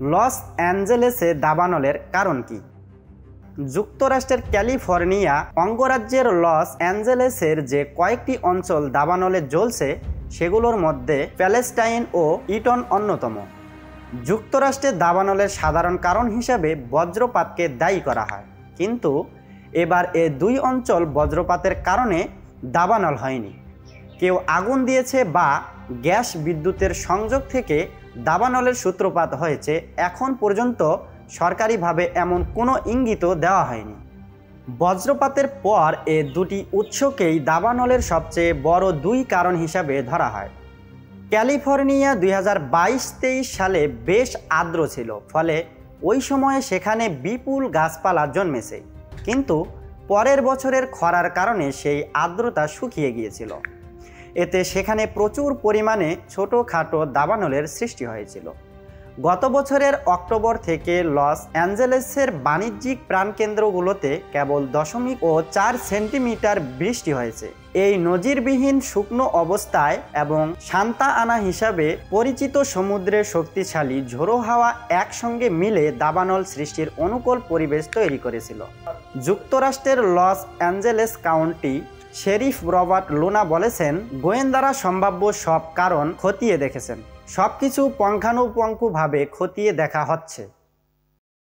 Loss অ্যাঞ্জেলেসে দাবানলের কারণ কি? যুক্তরাষ্ট্রের ক্যালিফোর্নিয়া অঙ্গরাজ্যের লস অ্যাঞ্জেলেসের যে কয়েকটি অঞ্চল দাবানলে জ্বলছে সেগুলোর মধ্যে প্যালেস্টাইন ও ইটন অন্যতম। যুক্তরাষ্ট্রে দাবানলের সাধারণ কারণ হিসাবে বজ্রপাতকে দায়ী করা হয়, কিন্তু এবার এ দুই অঞ্চল বজ্রপাতের কারণে দাবানল হয়নি। কেউ আগুন দিয়েছে বা গ্যাস বিদ্যুতের সংযোগ থেকে দাবানলের সূত্রপাত হয়েছে এখন পর্যন্ত সরকারিভাবে এমন কোনো ইঙ্গিতও দেওয়া হয়নি। বজ্রপাতের পর এ দুটি উৎসকেই দাবানলের সবচেয়ে বড় দুই কারণ হিসাবে ধরা হয়। ক্যালিফোর্নিয়া 2022-23 সালে বেশ আর্দ্র ছিল, ফলে ওই সময়ে সেখানে বিপুল গাছপালা জন্মেছে, কিন্তু পরের বছরের খরার কারণে সেই আর্দ্রতা শুকিয়ে গিয়েছিল। এতে সেখানে প্রচুর পরিমাণে ছোটোখাটো দাবানলের সৃষ্টি হয়েছিল। গত বছরের অক্টোবর থেকে লস অ্যাঞ্জেলেসের বাণিজ্যিক প্রাণকেন্দ্রগুলোতে কেবল 0.4 সেন্টিমিটার বৃষ্টি হয়েছে। এই নজিরবিহীন শুকনো অবস্থায় এবং সান্তা আনা হিসাবে পরিচিত সমুদ্রের শক্তিশালী ঝোড়ো হাওয়া একসঙ্গে মিলে দাবানল সৃষ্টির অনুকূল পরিবেশ তৈরি করেছিল। যুক্তরাষ্ট্রের Los Angeles county sheriff Robert Luna বলেছেন, গোয়েন্দারা সম্ভাব্য সব কারণ খতিয়ে দেখেছেন। সবকিছু পুঙ্খানুপুঙ্খভাবে খতিয়ে দেখা হচ্ছে।